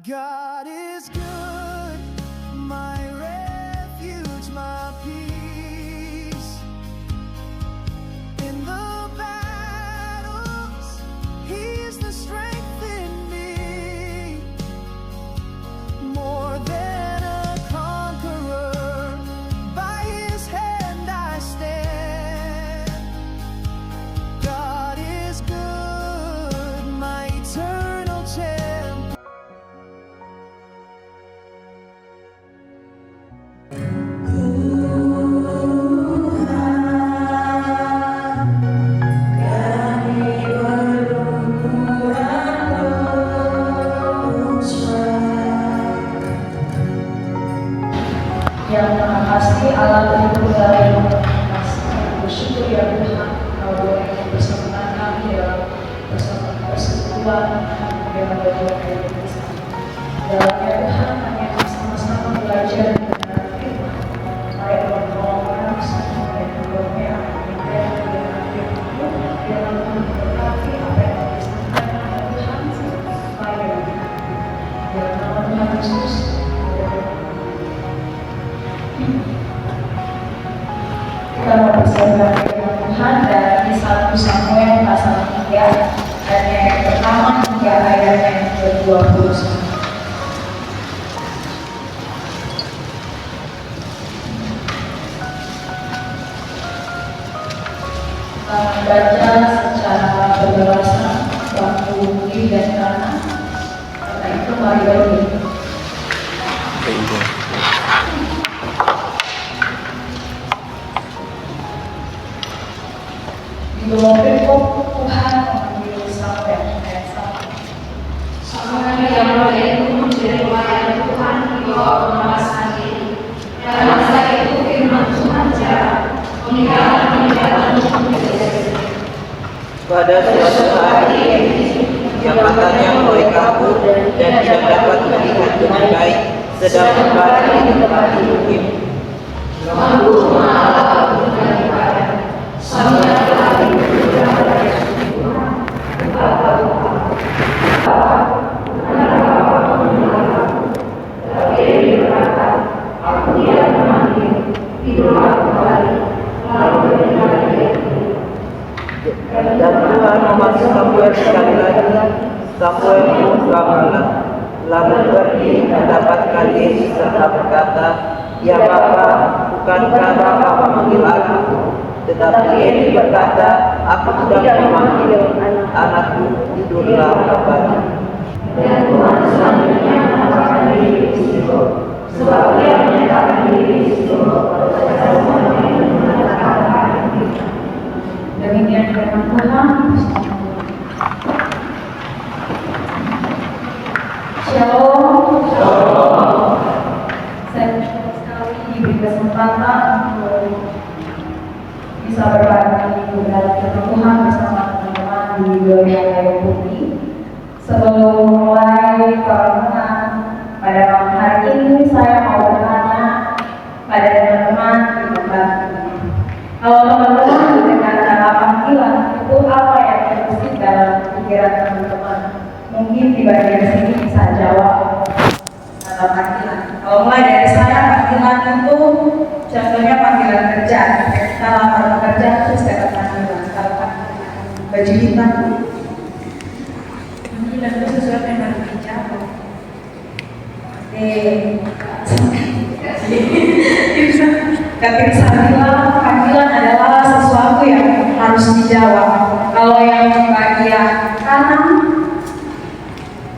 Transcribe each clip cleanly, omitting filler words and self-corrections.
God is good, my refuge, my peace. In the battles, He's the strength in me. More than a conqueror, by His hand I stand. God is good, my eternal champion. Yang Maha Pasti, Allah pelindung segala yang bersyukur ya Tuhan, Kau boleh bersama kami dalam persekutuan dengan berbagai kisah. Dalamnya Tuhan kami akan sama-sama belajar dengan firman. Mari berdoa bersama dan berdoa dengan firman-Mu yang memberkati apa yang disampaikan oleh Tuhan supaya dalam nama Tuhan Yesus. Kita mau bersabar dengan Tuhan dari 1 Samuel pasal 3 dan yang pertama hingga ayat yang ke-20. Kita membaca secara berbahasa waktu kiri dan kanan. Karena itu mari berdiri. Firman Tuhan mengambil sampai ayat 1. Semuanya yang mulia itu menjadi wahyu Tuhan di bawah pengawasan diri. Dan masa itu firman Tuhan jalan meninggalkan pada suatu hari yang matanya mulai kabur dan tidak dapat melihat dengan baik sedang berbaring di tempat tidurnya. Lampu malam daripada sampai hari Dan Tuhan memanggil Samuel sekali lagi. Samuel pun bangunlah, lalu pergi mendapatkan Yesi serta berkata, "Ya Bapa, bukankah Bapa memanggil aku?" Tetapi Eli berkata, "Aku sudah memanggil anakku, tidurlah Bapa." dan Tuhan selanjutnya menyatakan diri istriku, sebab Dia menyatakan diri istriku kepada semuanya yang menyatakan diri. Demikian firman Tuhan. Shalom. Saya bersyukur sekali diberi kesempatan untuk bisa berbagi dalam firman Tuhan bersama teman-teman di Gloria Kayu Putih. Sebelum mulai perenungan pada malam hari ini, saya mau bertanya pada teman-teman di tempat ini. Kalau teman-teman mendengar kata panggilan, itu apa yang terbesit dalam pikiran teman-teman? Mungkin di bagian sini bisa jawab kata panggilan. Kalau mulai dari saya, panggilan itu contohnya panggilan kerja. Kita lamar bekerja terus dapat panggilan. Kalau panggilan baju hitam, panggilan itu sesuatu yang harus dijawab. Tapi bisa bilang panggilan adalah sesuatu yang harus dijawab. Kalau yang bagian kanan,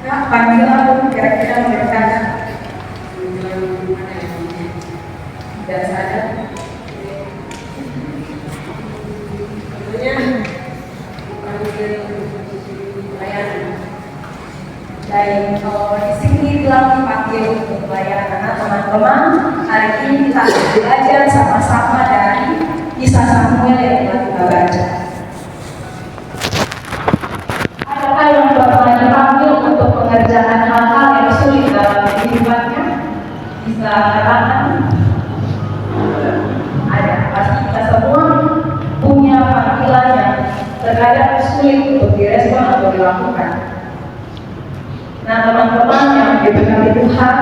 panggilan kira-kira memberikan dan saya tentunya panggil pelayanan. Dan kalau di sini bilang dipanggil untuk pelayanan, karena teman-teman hari ini kita akan belajar sama-sama dari kisah Samuel yang telah kita baca. Adakah yang pernah dipanggil untuk pengerjaan hal-hal yang sulit dalam kehidupannya? Bisa katakan? Ada. Pasti kita semua punya panggilan yang terkadang sulit untuk direspon atau dilakukan. Nah, teman-teman yang diberkati Tuhan,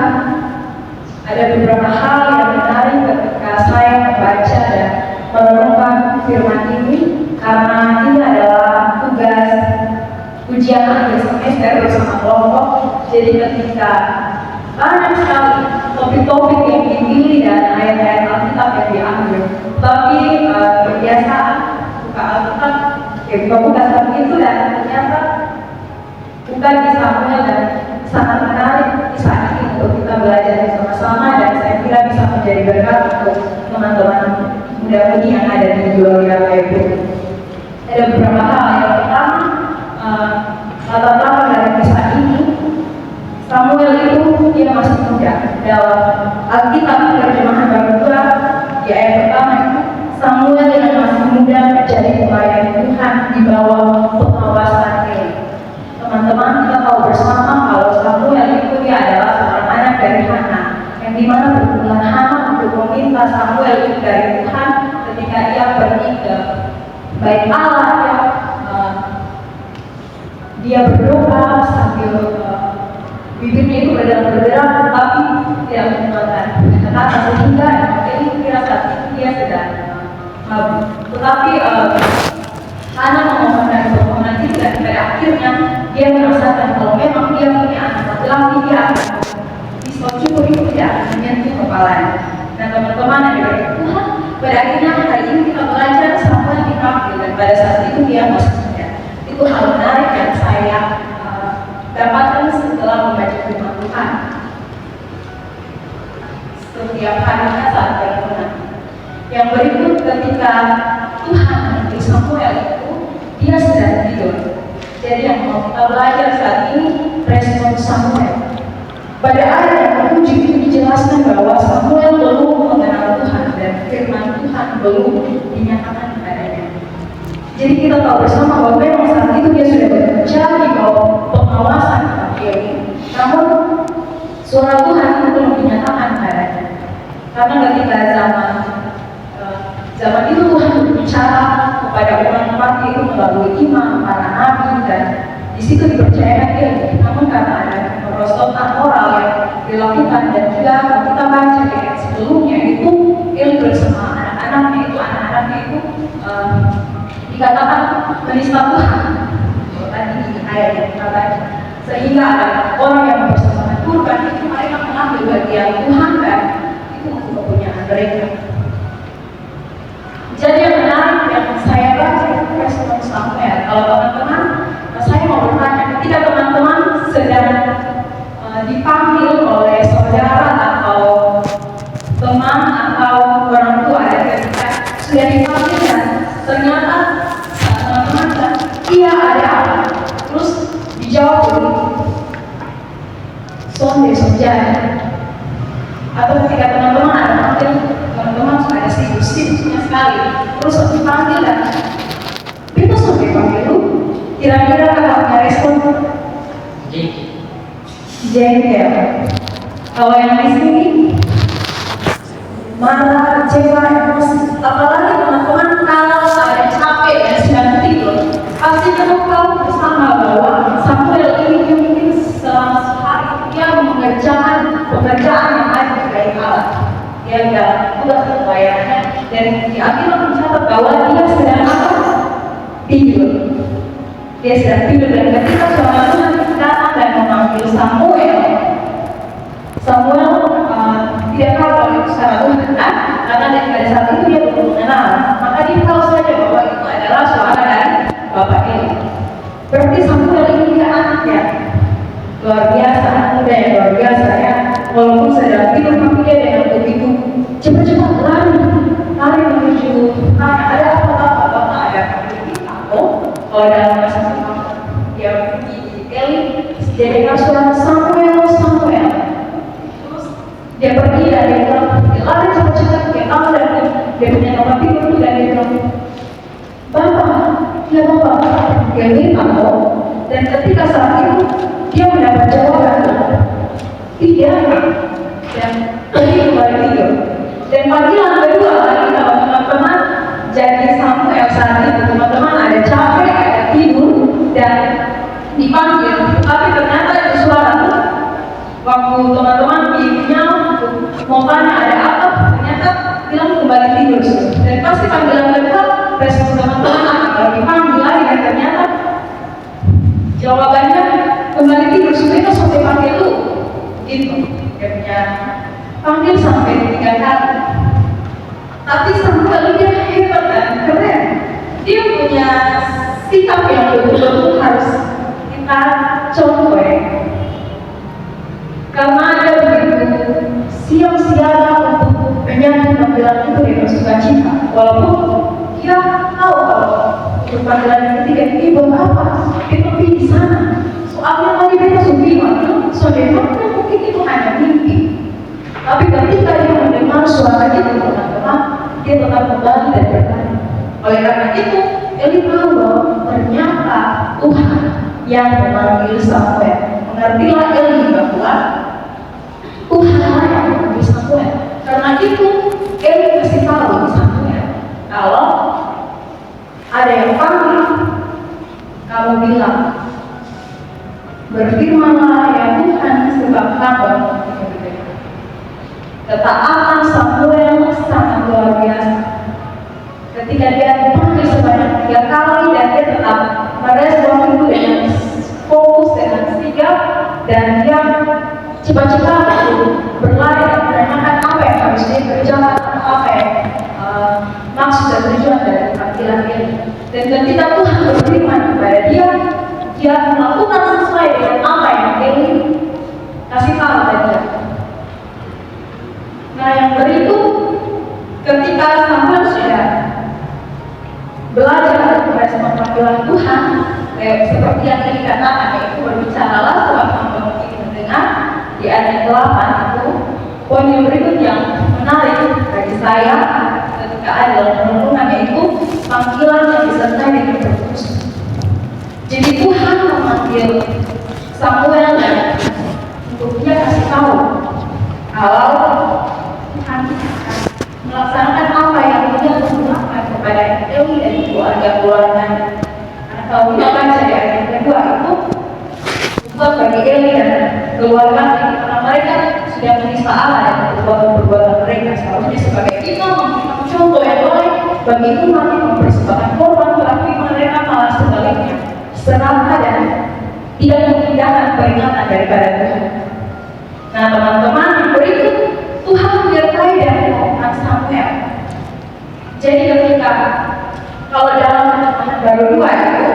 ada beberapa hal yang menarik ketika saya membaca dan merenungkan firman ini, karena ini adalah tugas ujian akhir semester bersama kelompok. Jadi ketika banyak sekali topik-topik yang dipilih dan ayat-ayat Alkitab yang diambil, tapi kebiasaan buka Alkitab, buka seperti itu, dan ternyata bukan di Samuel, dan sangat menarik kisah ini untuk kita belajar bersama-sama, dan saya kira bisa menjadi berkat untuk teman-teman muda-mudi yang ada di Gloria Bible. Ada beberapa hal. Yang pertama, latar belakang dari kisah ini, Samuel itu dia masih muda. Dalam Alkitab terjemahan baru dua di ayat pertama itu, Samuel yang masih muda menjadi pelayan Tuhan di bawah pengawasan Eli. Teman-teman, kita tahu bersama kalau Samuel itu dia adalah seorang anak dari Hana, yang dimana perbuatan Hana untuk meminta Samuel dari Tuhan ketika ia pergi ke bait Allah, dia berdoa sambil bibirnya itu bergerak, tetapi tidak menggunakan kata-kata, sehingga Eli kira saat itu dia sedang mabuk. Tetapi Hana memohonkan permohonan itu, dan pada akhirnya dia merasakan kalau memang dia punya anak laki-laki, dia akan pisau cukur itu tidak akan menyentuh kepalanya. Nah teman-teman yang dari Tuhan, pada akhirnya hari ini kita belajar Samuel dipanggil, dan pada saat itu dia masih muda. Itu hal menarik yang saya dapatkan setelah membaca firman Tuhan setiap harinya saat berkenan. Yang berikut, ketika Tuhan memanggil Samuel itu, dia sedang tidur. Jadi yang mau kita belajar saat ini, respon Samuel. Pada ayat yang ke-7 itu dijelaskan bahwa Samuel belum mengenal Tuhan dan firman Tuhan belum dinyatakan kepadanya. Jadi kita tahu bersama bahwa memang saat itu dia sudah bekerja di bawah pengawasan Eli. Namun suara Tuhan itu belum dinyatakan kepadanya. Karena ketika zaman itu Tuhan berbicara kepada umat itu melalui imam, para nabi, dan di situ dipercayakan Eli. Namun karena ada kerosotan moral yang dilakukan, dan juga kita baca di ayat sebelumnya itu Eli bersama anak-anaknya itu dikatakan menista Tuhan. Tadi di ayat yang kita baca, sehingga ada orang yang mempersembahkan kurban itu mereka mengambil bagian Tuhan, dan itu untuk kepunyaan mereka. Jadi yang menarik yang saya baca itu respon Samuel. Kalau teman-teman, saya mau bertanya, ketika teman-teman sedang dipanggil oleh saudara atau teman atau orang tua, dan ketika sudah dipanggil dan ternyata teman-teman bilang, iya ada apa? Terus dijawab begitu, sonde sojana. Atau ketika teman-teman ada panggil, teman-teman ada sibuk-sibuknya sekali, terus dipanggil dan itu sampai panggil lu, kira-kira kakaknya respon jengkel. Kalau yang di sini marah, kecewa, emosi. Apalagi teman-teman kalau ada capek dan sedang tidur, pasti kamu tahu bersama bahwa Samuel ini mungkin selama sehari dia mengerjakan pekerjaan yang ada di bait Allah. Dia dalam tugas pelayanannya, dan di Alkitab mencatat bahwa dia sedang apa? Tidur. Dia sedang tidur, dan ketika suara Tuhan datang dan memanggil Samuel tidak tahu kalau itu suara Tuhan, karena pada saat itu dia belum mengenal. Maka dia tahu saja bahwa itu adalah suara dari Bapak Eli. Berarti Samuel ini dia anak yang luar biasa, anak muda yang luar biasa ya. Walaupun sedang tidur, tapi dia dengan begitu cepat-cepat lari menuju tanya, ada apa-apa, ada apa? Kalau dalam bahasa dia pergi Eli, dia dengar suara Samuel. Terus dia pergi dan dia bilang, dia lari cepat-cepat ke kamar, dan dia punya tempat tidur itu, dan dia bilang, Bapak, dia minta kok. Dan ketika saat itu dia mendapat jawaban, tidak, dan pergi kembali tidur. Dan panggilan kedua lagi, kalau teman-teman jadi Samuel saat itu, teman-teman ada capek, ada tidur, dan dipanggil, tapi ternyata itu suara waktu teman-teman bimbingnya mau tanya ada apa, ternyata bilang kembali tidur. Dan pasti panggilan kedua, respon teman-teman akan dipanggil lagi dan ternyata jawabannya kembali tidur. Sebenarnya sampai panggil lu, gitu. Dia punya panggil sampai 3 kali. Tapi Samuel dia hebat dan keren. Dia punya sikap yang betul-betul harus kita contoh. Karena dia begitu siap siaga untuk menyambut panggilan itu dengan sukacita. Walaupun dia tahu kalau untuk panggilan yang ketiga ini belum apa, tetapi di sana soalnya tadi beta sudah soalnya mungkin itu hanya mimpi. Tapi ketika dia mendengar suara itu teman-teman, dia tetap kembali dan bertanya. Oleh karena itu, Eli tahu bahwa ternyata Tuhan yang memanggil Samuel. Mengertilah Eli bahwa Tuhan yang memanggil Samuel. Karena itu, Eli kasih tahu Samuel kalau ada yang panggil, kamu bilang, berfirmanlah ya Tuhan sebab hamba. Ketaatan Samuel sangat luar biasa. Ketika dia dipanggil sebanyak 3 kali dan dia tetap merespon itu dengan fokus, dengan sigap, dan dia cepat-cepat berlari dan menanyakan apa yang harus dia kerjakan, apa yang maksud dan tujuan dari panggilan ini. Dan ketika Tuhan berfirman kepada dia, dia melakukan sesuai dengan apa yang Eli kasih tahu tadi. Nah, yang berikut, ketika Samuel sudah belajar untuk merespon panggilan Tuhan, seperti yang Eli katakan, yaitu berbicaralah sebab hamba mungkin mendengar, di ayat 8 itu, poin yang berikut yang menarik bagi saya ketika ada dalam renungan, yaitu panggilan yang disertai dengan berfungsi. Jadi Tuhan memanggil Samuel dan untuk dia kasih tahu kalau Tuhan akan melaksanakan apa yang dia lakukan kepada Eli dan keluarga-keluarganya. Karena kalau kita baca di ayat yang kedua itu, bukan bagi Eli dan keluarganya, karena mereka sudah menista Allah dan perbuatan mereka. Seharusnya sebagai kita memberikan contoh yang baik bagi umat yang mempersembahkan korban, tetapi mereka malah sebaliknya serakah dan tidak mengindahkan peringatan daripada Tuhan. Nah, teman-teman, yang berikut Tuhan menyertai dan mengangkat Samuel. Jadi ketika kalau dalam Perjanjian Baru 2 itu,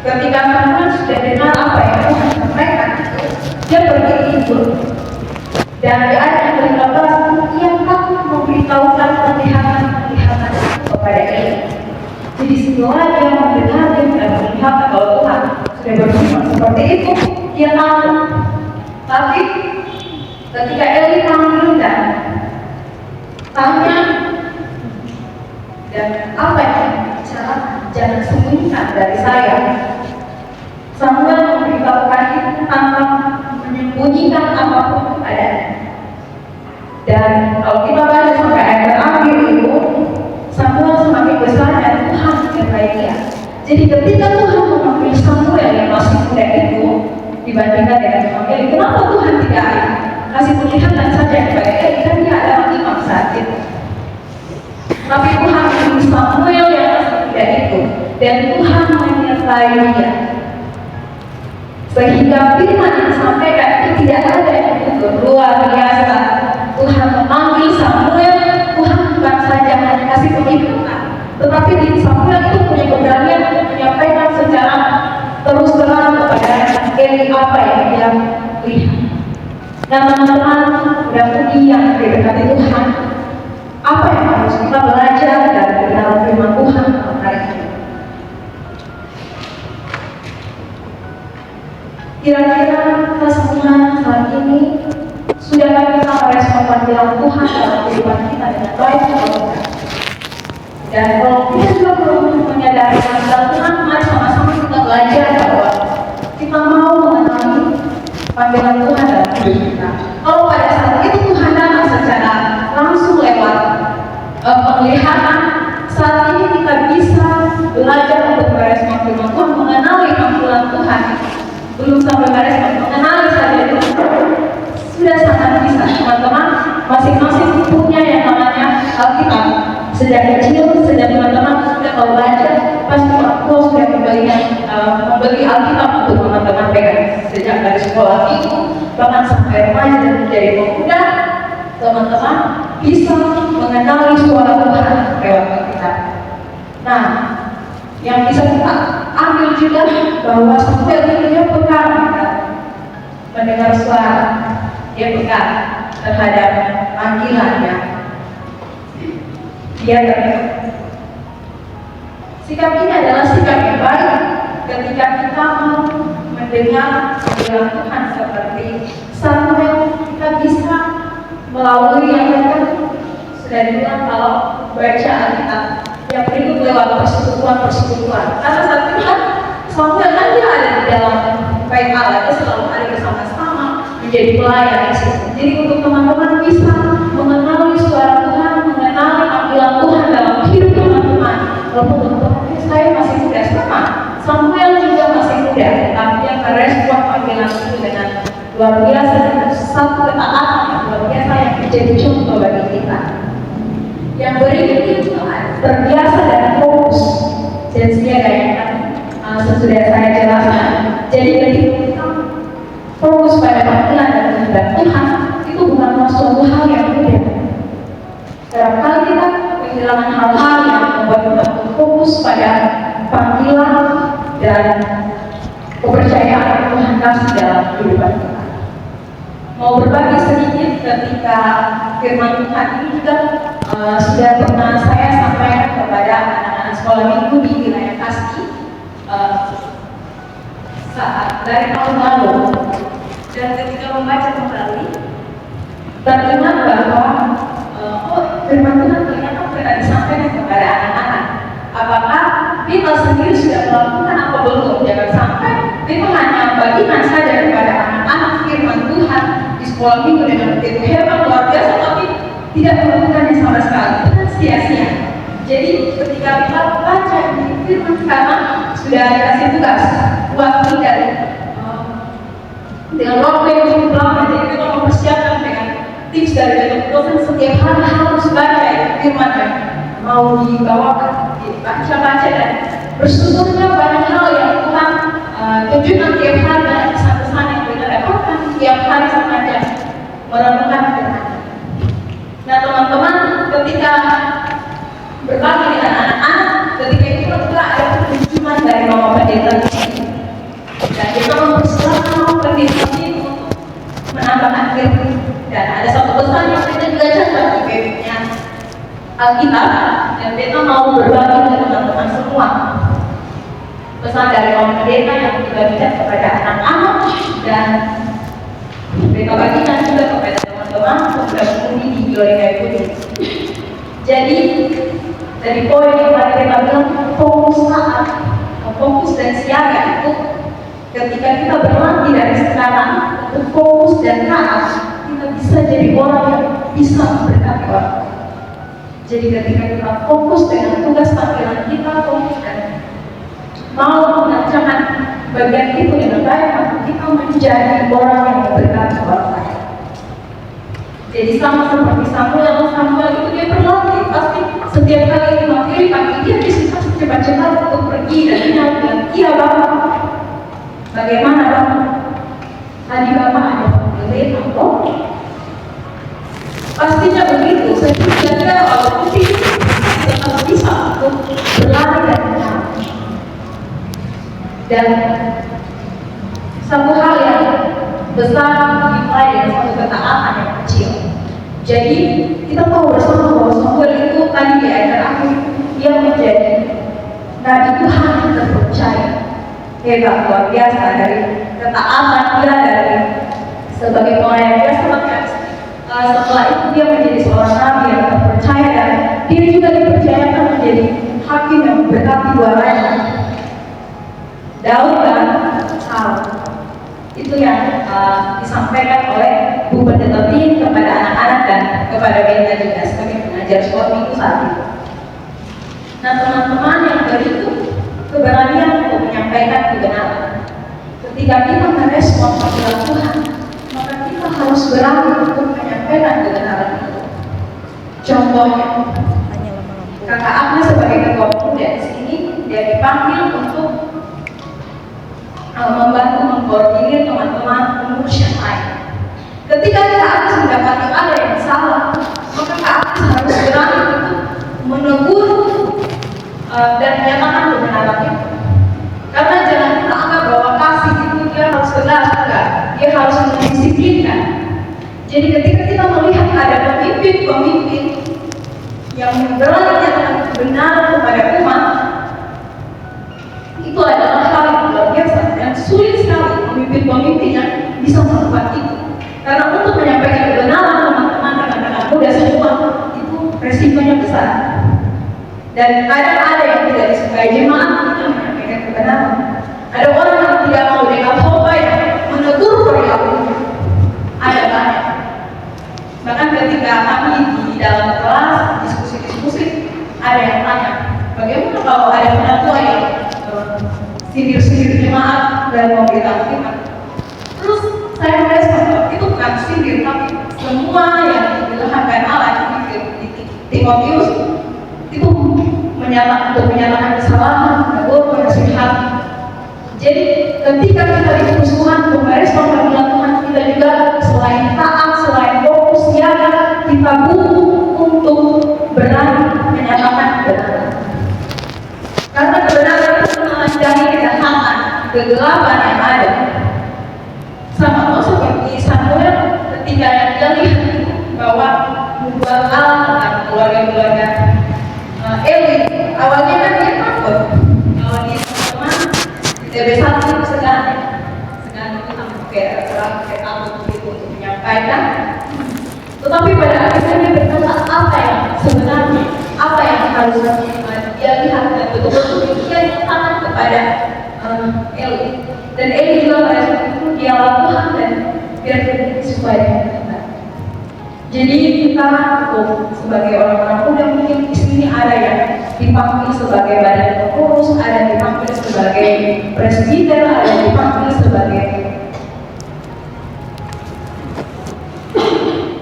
ketika Samuel sudah dengar apa yang Tuhan sampaikan, dia pergi tidur. Dan di ayat yang ke-15, ia takut memberitahukan penglihatan-penglihatan kepada Eli. Jadi setelah dia mendengar dan melihat kalau Tuhan sudah berfirman seperti itu, dia takut. Tapi ketika Eli panggil dan tanya dan apa yang bicara, jangan sembunyikan dari saya. Samuel memberitahukan itu tanpa menyembunyikan apapun kepadanya. Dan kalau kita baca sampai ayat terakhir itu, Samuel semakin besar dan Tuhan menyertai dia. Jadi ketika Tuhan memanggil Samuel yang masih muda itu dibandingkan dengan Eli, kenapa Tuhan tidak kasih penglihatan saja kepada Eli? Kan dia adalah imam saat itu. Tapi Tuhan memilih Samuel yang masih muda itu, dan Tuhan menyertai dia. Sehingga firman yang disampaikan itu tidak ada yang gugur. Luar biasa. Tuhan memanggil Samuel, Tuhan bukan saja hanya kasih penglihatan, tetapi di Samuel itu punya keberanian untuk menyampaikan secara terus terang kepada Eli apa yang dia lihat. Dan teman-teman, mudah-mudahan yang didekati Tuhan, apa yang harus kita belajar dari dalam firman Tuhan hari ini? Kira-kira kita semua saat ini sudahkah kita merespon panggilan Tuhan dalam kehidupan kita dengan baik atau tidak? Dan kalau kita juga belum menyadari panggilan Tuhan, mari sama-sama kita belajar bahwa kita mau mengenali panggilan Tuhan dalam hidup kita. Kalau pada saat itu Tuhan datang secara langsung lewat penglihatan, saat ini kita bisa belajar untuk merespon firman Tuhan, mengenali panggilan Tuhan. Belum sampai merespon, mengenali saja itu. Alkitab. Sejak kecil, sejak teman-teman sudah mau baca, pasti orang tua sudah membeli Alkitab untuk teman-teman pegang. Sejak dari sekolah itu, bahkan sampai remaja dan menjadi pemuda, teman-teman bisa mengenali suara Tuhan lewat Alkitab. Nah, yang bisa kita ambil juga bahwa Samuel itu dia peka mendengar suara, dia peka terhadap panggilannya. Dia terdengar. Sikap ini adalah sikap yang baik ketika kita mau mendengar panggilan Tuhan seperti Samuel. Kita bisa melalui yang sudah dibilang kalau baca Alkitab yang berikut lewat persekutuan. Karena saat itu kan Samuel kan dia ada di dalam baik Allah, dia selalu ada bersama-sama menjadi pelayan. Jadi untuk teman-teman bisa mengenali suara Tuhan, mengenali panggilan Tuhan dalam hidup teman-teman. Walaupun teman-teman saya masih muda sama, Samuel juga masih muda, tapi dia merespon panggilan itu dengan luar biasa dan satu ketaatan yang luar biasa yang menjadi contoh bagi kita. Yang berikut itu terbiasa dan fokus dan siaga yang sesudah saya jelaskan. Jadi ketika kita fokus pada panggilan dan kehendak Tuhan, itu bukan suatu hal yang mudah. Barangkali kita kehilangan hal-hal yang membuat kita fokus pada panggilan dan kepercayaan Tuhan kasih dalam kehidupan kita. Mau berbagi sedikit ketika firman Tuhan ini juga sudah pernah saya sampaikan kepada anak-anak sekolah minggu di wilayah Kasih saat dari tahun lalu, dan ketika membaca kembali teringat bahwa firman Tuhan ternyata pernah disampaikan kepada anak-anak. Apakah kita sendiri sudah melakukan apa belum? Jangan sampai kita hanya bagikan saja kepada anak-anak firman Tuhan di sekolah minggu dengan begitu hebat luar biasa, tapi tidak melakukannya sama sekali, itu sia-sia. Jadi ketika kita baca di firman, karena sudah dikasih tugas buat kita dengan waktu yang cukup lama, jadi kita mempersiapkan dengan tips dari dosen setiap hari harus baca firman yang mau dibawakan, dibaca-baca dan bersyukurnya banyak hal yang Tuhan tunjukkan tiap hari, banyak pesan-pesan yang kita dapatkan tiap hari sengaja merenungkan firman. Nah teman-teman, ketika berbagi dengan anak-anak, ketika itu juga ada kunjungan dari Mama Pendeta dan kita mempersiapkan Mama Pendeta ini untuk menambahkan firman. Dan ada satu pesan yang kita juga catat di webnya Alkitab, dan kita mau berbagi dengan teman-teman semua. Pesan dari Mama Pendeta yang kita bagikan kepada anak-anak dan kita bagikan juga kepada teman-teman pemuda-pemudi di Glory Kayu Putih. Jadi dari poin yang tadi kita bilang fokus dan siaga itu ketika kita berlatih dari sekarang untuk fokus dan taat, kita bisa jadi orang yang bisa memberkati orang. Jadi ketika kita fokus dengan tugas panggilan kita, fokus dan mau mengerjakan bagian itu dengan baik, maka kita menjadi orang yang memberkati orang lain. Jadi sama seperti Samuel itu dia berlatih, pasti setiap kali dia materi pagi dia bisa cepat-cepat untuk pergi dan dia bilang, iya Bapak, bagaimana Bapak? Tadi Bapak ada pemilihan atau? Pastinya begitu, sehingga walaupun kita tetap bisa untuk berlatih dan berlatih. Dan satu hal yang besar dimulai dengan satu ketaatan yang kecil. Jadi kita tahu bersama bahwa Samuel itu tadi di ayat terakhir dia menjadi nabi Tuhan yang terpercaya, hebat luar biasa dari ketaatan dia, dari sebagai pelayan dia setelah itu dia menjadi seorang nabi yang terpercaya, dan dia juga dipercayakan menjadi hakim yang berkati dua raja, Daud dan Saul. Itu yang disampaikan oleh Bu Pendeta Bin kepada anak-anak dan kepada Benta juga sebagai pengajar sekolah minggu saat itu. Nah teman-teman, yang berikut keberanian untuk menyampaikan kebenaran. Ketika kita merespon panggilan Tuhan, maka kita harus berani untuk menyampaikan kebenaran itu. Contohnya, kakak Agnes sebagai ketua pemuda di sini, dia dipanggil untuk membantu mengkoordinir teman-teman pengurus yang lain. Ketika kakak Agnes mendapati ada yang salah, maka kakak Agnes harus berani untuk menegur dan menyatakan kebenaran itu. Karena jangan kita anggap bahwa kasih itu dia harus tegas, dia harus mendisiplinkan. Jadi ketika kita melihat ada pemimpin-pemimpin yang berani menyatakan kebenaran kepada umat, itu adalah hal yang luar biasa dan sulit sekali pemimpin-pemimpin yang bisa melakukan itu. Karena untuk menyampaikan kebenaran teman-teman rekan-rekan muda semua itu resikonya besar. Dan kadang ada yang tidak disukai jemaat itu menyampaikan kebenaran. Ada orang yang tidak mau dengan khotbah yang menegur perilakunya. Ada banyak. Bahkan ketika kami di dalam kelas diskusi-diskusi, ada yang tanya, bagaimana kalau ada penatua yang sindir-sindir jemaat dan memberitahu firman? Terus saya merespon, itu bukan sindir, tapi semua yang diilhamkan Allah di Timotius itu menyatakan kesalahan, menegur, menasihat. Jadi ketika kita dituntut Tuhan untuk merespon panggilan Tuhan, kita juga selain taat, selain fokus siaga, kita butuh untuk berani menyatakan kebenaran. Karena kebenaran itu mencari kejahatan, kegelapan yang ada. Sama seperti Samuel ketika dia lihat bahwa membuat Allah tentang keluarga-keluarga Eli, awalnya kan dia takut. Kalau dia teman di TB1 itu segan itu sama kayak takut gitu untuk menyampaikan. Tetapi pada akhirnya dia berkata apa yang sebenarnya, apa yang harus dia lihat dan betul-betul dia nyatakan kepada Eli. Dan Eli juga pada saat itu dia Tuhan dan biar terjadi sesuai dengan Tuhan. Jadi kita sebagai orang-orang muda mungkin di sini ada yang dipanggil sebagai badan pengurus, ada yang dipanggil sebagai presbiter, ada yang dipanggil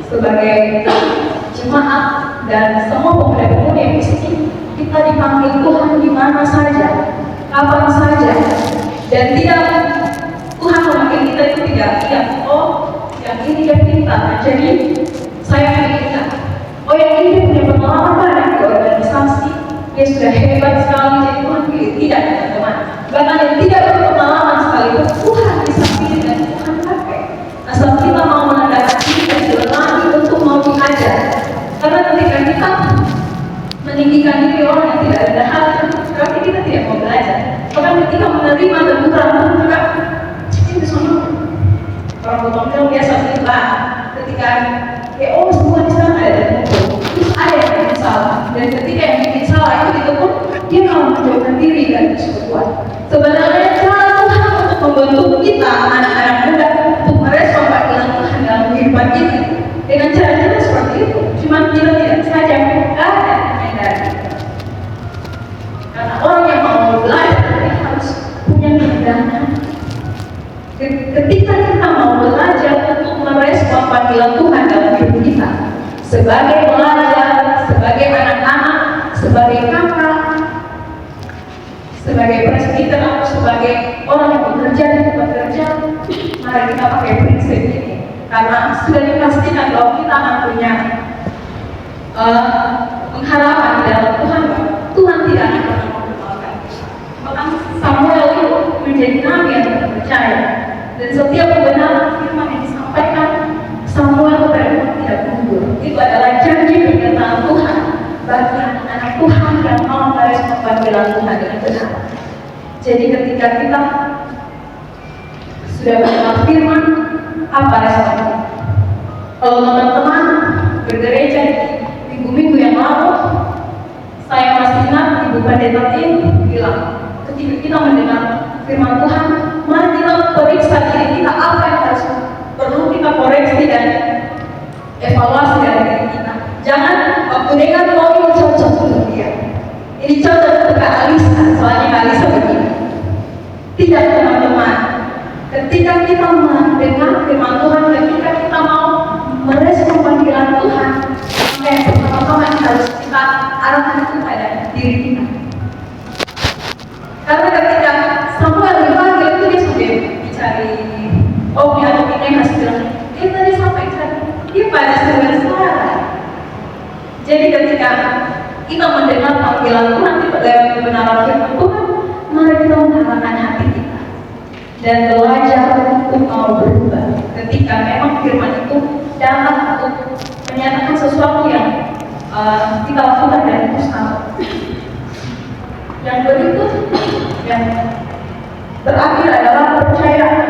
sebagai jemaat, dan semua pemuda-pemuda yang di sini kita dipanggil Tuhan di mana saja, kapan saja, dan tidak Tuhan memanggil kita itu tidak lihat yang ini dia pintar, jadi saya pikirkan, yang ini dia punya pengalaman banyak di organisasi, dia sudah hebat sekali, jadi Tuhan pilih. Tidak, teman-teman. Bahkan yang tidak berpengalaman sekalipun Tuhan bisa pilih dan Tuhan pakai. Asal kita mau menandakan diri dan berlari untuk mau diajar. Karena ketika kita meninggikan diri orang yang tidak ada hati, berarti kita tidak mau belajar. Bahkan ketika menerima teguran Tuhan juga, itu semua orang bertanggung biasa lah. Ketika semua di sana ada teguran, terus ada yang bikin salah, dan ketika yang bikin salah itu ditegur, dia mau menjauhkan diri dari persekutuan. Sebenarnya cara Tuhan untuk membentuk kita anak-anak muda untuk merespon panggilan Tuhan dalam kehidupan ini dengan cara-cara seperti itu. Cuma kita tidak saja ada menghindari. Karena orang yang mau belajar dia harus punya kerendahan. Ketika kita mau belajar untuk merespon panggilan Tuhan dalam hidup kita, sebagai pelajar, sebagai anak-anak, sebagai kakak, sebagai presbiter atau sebagai orang yang bekerja di tempat kerja, mari kita pakai prinsip ini. Karena sudah dipastikan bahwa kita akan punya pengharapan di dalam Tuhan, bahwa Tuhan tidak akan pernah mempermalukan. Bahkan Samuel itu menjadi nabi yang terpercaya, dan setiap kebenaran firman yang disampaikan Samuel kepada tidak mundur. Itu adalah janji pernyataan Tuhan bagi anak-anak Tuhan yang mau merespon panggilan Tuhan dengan benar. Jadi ketika kita sudah mendengar firman, apa responnya? Kalau teman-teman bergereja di minggu-minggu yang lalu, saya masih ingat Ibu Pendeta Tim bilang, ketika kita mendengar firman Tuhan, mari kita periksa diri kita apa yang harus perlu kita koreksi dan evaluasi dari diri kita. Jangan waktu dengar ini cocok untuk dia, ini cocok untuk Kak Alisa, soalnya Kak Alisa begini. Tidak, teman-teman. Ketika kita mendengar firman Tuhan, ketika kita mau merespon panggilan Tuhan, yang pertama-tama pada sebenarnya. Jadi ketika kita mendengar panggilan Tuhan lewat kebenaran firman Tuhan, mari kita mengarahkan hati kita dan belajar untuk mau berubah. Ketika memang firman itu datang untuk menyatakan sesuatu yang kita lakukan dan itu salah. Yang berikut yang terakhir adalah percayaan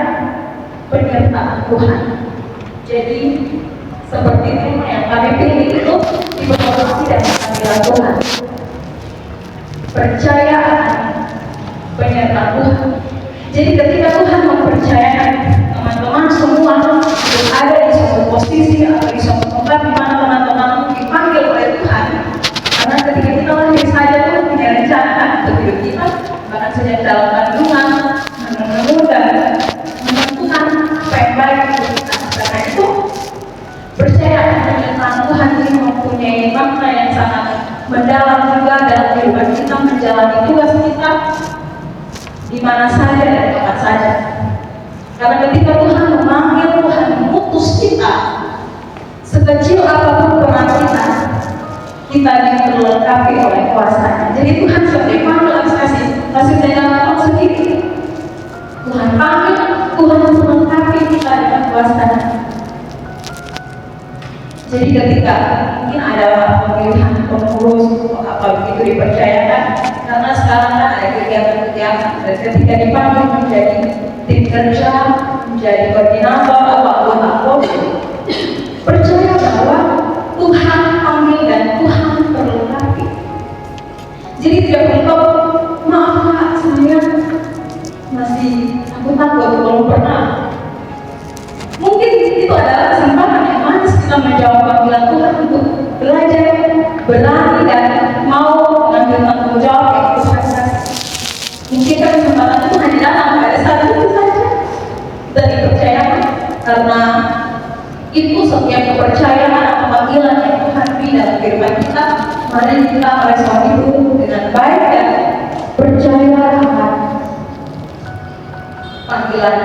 penyertaan Tuhan. Jadi seperti tema yang kami pilih itu diberkati dan panggilan Tuhan. Percayaan penyertaan Tuhan. Jadi ketika Tuhan mempercayakan teman-teman semua ada di suatu posisi atau di suatu tempat di mana teman-teman dipanggil oleh Tuhan, karena ketika kita lahir saja Tuhan punya rencana untuk hidup kita, bahkan sejak dalam kandungan menentukan dan menentukan apa yang baik untuk kita. Karena itu percaya penyertaan Tuhan ini mempunyai makna yang sangat mendalam juga dalam kehidupan kita menjalani tugas kita di mana saja dan kapan saja. Karena ketika Tuhan memanggil, Tuhan mengutus kita, sekecil apapun peran kita diperlengkapi oleh kuasa-Nya. Jadi Tuhan sudah panggil kasih sayang sendiri. Tuhan panggil, Tuhan melengkapi kita dengan kuasa-Nya. Jadi ketika mungkin ada pemilihan pengurus apa begitu dipercayakan, karena sekarang kan ada kegiatan-kegiatan dan ketika dipanggil menjadi tim kerja, menjadi koordinator atau anggota, percaya bahwa Tuhan panggil dan Tuhan perlengkapi. Jadi tidak perlu maaf Kak, saya masih takut belum pernah. Mungkin itu adalah kesempatan yang manis kita menjawab panggilan Tuhan untuk belajar, berlari dan mau mengambil tanggung jawab yang Tuhan kasih. Mungkin kan kesempatan itu hanya datang pada saat itu saja kita dipercayakan, karena itu setiap kepercayaan atau panggilan yang Tuhan beri dalam kehidupan kita. Mari kita merespon itu dengan baik dan percaya akan panggilan.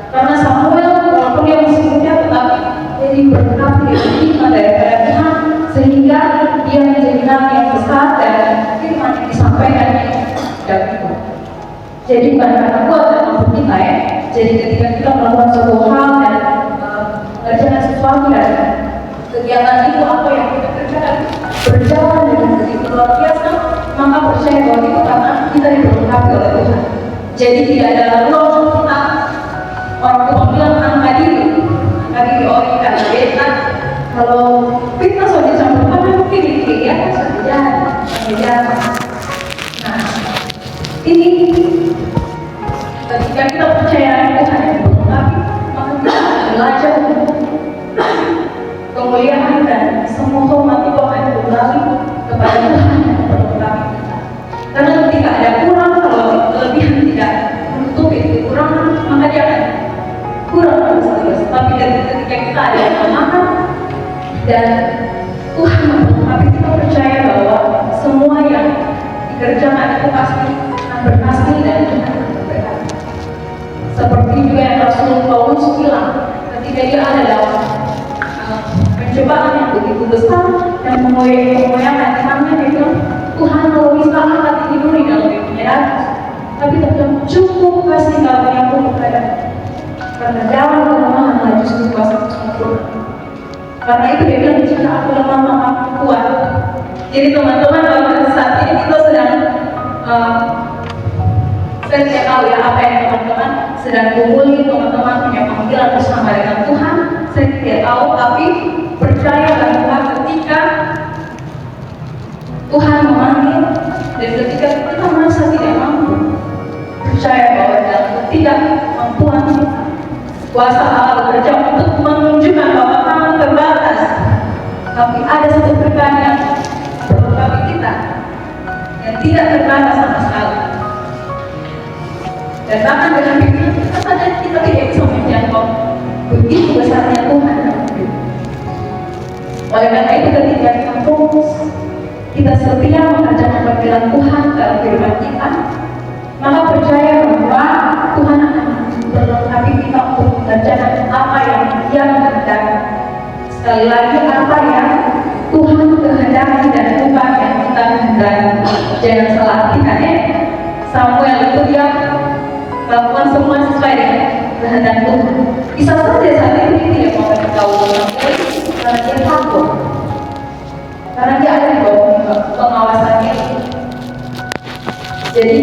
Karena Samuel walaupun dia masih muda tetapi dia diberkati dengan hikmat daripada Tuhan sehingga dia menjadi nabi yang besar dan firman yang disampaikannya dapat. Jadi bukan karena kuat dan mampu kita ya. Jadi ketika kita melakukan suatu hal dan mengerjakan sesuatu dan kegiatan itu apa yang kita kerjakan berjalan dengan begitu luar biasa, maka percaya bahwa itu karena kita diberkati oleh Tuhan. Jadi tidak ada ruang kita orang tua bilang angka diri oh ini karena beta. Kalau kita sudah dicampur tangan mungkin ya sudah. Nah ini ketika kita percaya Tuhan yang berkati, maka kita akan belajar kemuliaan dan semua hormat itu akan kembali kepada Tuhan yang berkati kita. Karena ketika ada kurang, kalau kelebihan tidak menutupi kekurangan, maka dia akan kurang terus. Tapi ketika kita ada kelemahan dan Tuhan memberkati, kita percaya bahwa semua yang dikerjakan itu pasti akan berhasil dan Tuhan akan berkati. Seperti juga yang Rasul Paulus bilang ketika dia ada dalam pencobaan yang begitu besar dan mengoyakkan imannya, dia bilang Tuhan kalau bisa angkat ini dulu dalam hidupnya, tapi tetap cukup kasih karunia-Mu kepada karena dalam kelemahan justru kuasa sempurna. Karena itu dia bilang jika aku lemah maka aku kuat. Jadi teman-teman pada saat ini kita sedang saya tidak tahu ya apa yang teman-teman sedang kumpuli, teman-teman punya panggilan bersama dengan Tuhan, saya tidak tahu, tapi percaya bahwa ketika Tuhan memanggil dan ketika kita merasa tidak mampu, percaya bahwa dalam ketidakmampuan kita kuasa Allah bekerja untuk menunjukkan bahwa kamu terbatas, tapi ada satu berkat yang melengkapi kita yang tidak terbatas sama sekali. Dan bahkan dengan pikiran kita saja kita tidak bisa menjangkau begitu besarnya Tuhan. Oleh karena itu ketika kita fokus, kita setia mengerjakan panggilan Tuhan dalam kehidupan kita, maka percaya bahwa Tuhan akan berlengkapi kita untuk mengerjakan apa yang Dia kehendaki. Sekali lagi, apa yang Tuhan kehendaki dan bukan yang kita kehendaki. Jangan salah artikan ya. Samuel itu dia melakukan semua sesuai dengan kehendak Tuhan. Bisa saja saat itu dia tidak mau tahu karena dia takut, karena dia ada di bawah pengawasannya. Jadi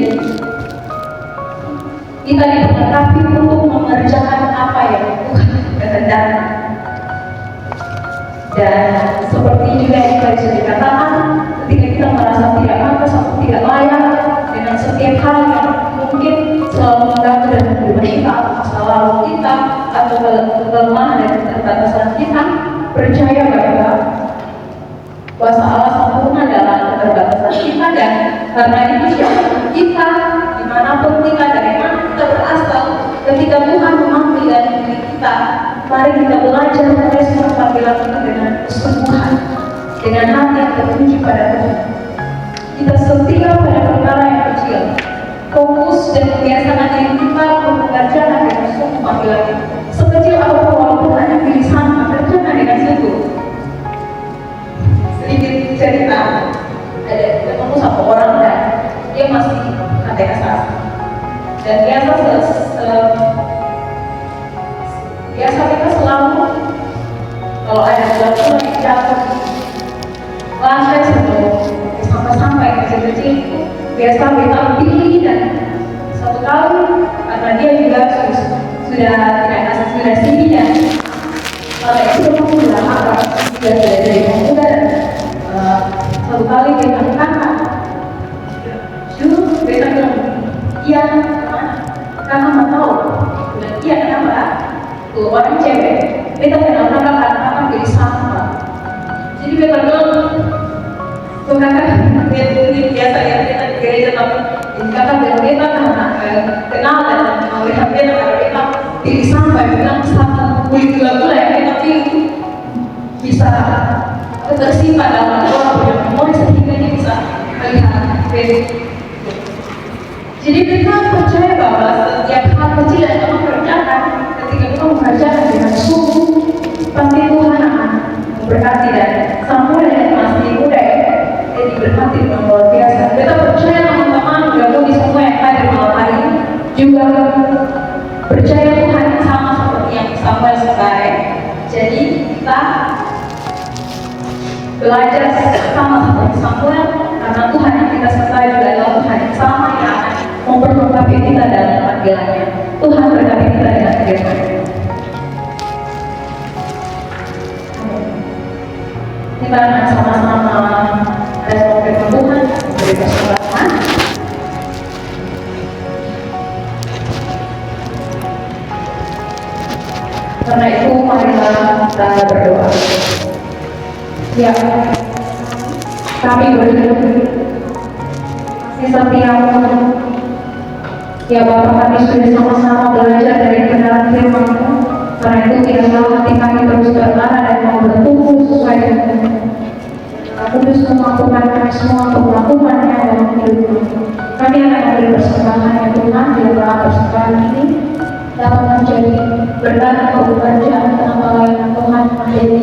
kita diperlengkapi untuk mengerjakan apa yang Tuhan kehendaki. Dan seperti juga yang tadi sudah dikatakan, ketika kita merasa tidak pantas atau tidak layak dengan setiap hal yang mungkin selalu mengganggu dan hidup kita, atau masa lalu kita, atau kelemahan dan keterbatasan kita, percaya bahwa kuasa Allah sempurna dalam keterbatasan kita, dan karena itu kita dimanapun kita, dari mana kita berasal, ketika Tuhan memanggil dan memilih kita, mari kita belajar merespon panggilan kita dengan kesungguhan, dengan hati yang tertuju pada Tuhan. Kita setia pada perkara yang kecil, fokus dan kebiasaan diri kita untuk mengerjakan dengan sungguh panggilan itu. Sekecil apapun walaupun hanya pilihan, kerjakan dengan sungguh. Sedikit cerita, ada ketemu satu orang dan dia masih katekisasi, dan biasa kita selalu kalau ada sesuatu yang jatuh lantai sebelum sampai kecil-kecil, biasa kita pilih, dan satu kali karena dia juga sudah sini dan pada itu memang sudah apa sudah dari muda, dan satu kali dia kakak justru dia bilang iya karena mau tahu, dan iya kenapa tuh orang cewek beta kenapa karena pilih sama. Jadi beta bilang tuh kakak ini biasa ya kita di gereja, tapi ini kakak bilang beta karena kenal dan melihat beta karena beta pilih sampai bilang satu kulit gula-gula yang beta pilih bisa tersimpan dalam orang punya memori sehingga dia bisa melihat beta. Jadi beta percaya bahwa setiap hal kecil yang kamu kerjakan, ketika kamu mengerjakan dengan sungguh, pasti Tuhan akan memberkati. Dan Samuel yang masih muda ya, dia diberkati dengan luar biasa. Beta percaya teman-teman, gabung di semua yang hadir malam hari ini juga percaya Tuhan yang sama seperti yang Samuel sekarang. Jadi kita belajar sama seperti Samuel, karena Tuhan yang kita sertai juga adalah Tuhan yang sama yang akan memperlengkapi kita dalam panggilannya. Tuhan berkati kita dengan firman. Kita akan sama-sama respon firman Tuhan, beri persembahkan. Karena itu marilah kita berdoa. Ya, kami berdoa. Setiamu, ya Bapa, kami sudah sama-sama belajar dari kebenaran firman-Mu. Karena itu biarlah hati kami terus berarah dan mau bertumbuh sesuai dengan Roh Kudus memampukan kami semua untuk melakukannya dalam hidup kami. Kami akan memberi persembahan ya Tuhan, biarlah persembahan ini dapat menjadi berkat untuk pekerjaan nama layanan Tuhan menjadi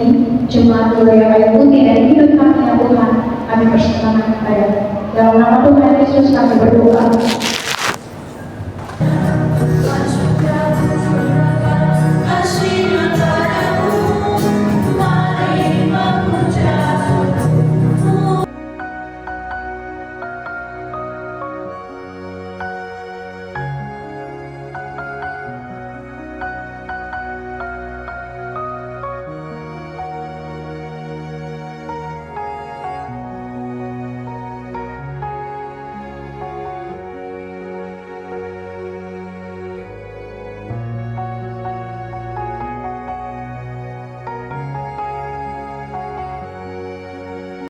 jemaat Gloria Kayu Putih dan hidup kami ya Tuhan. Kami persembahkan kepada dalam nama Tuhan Yesus kami berdoa.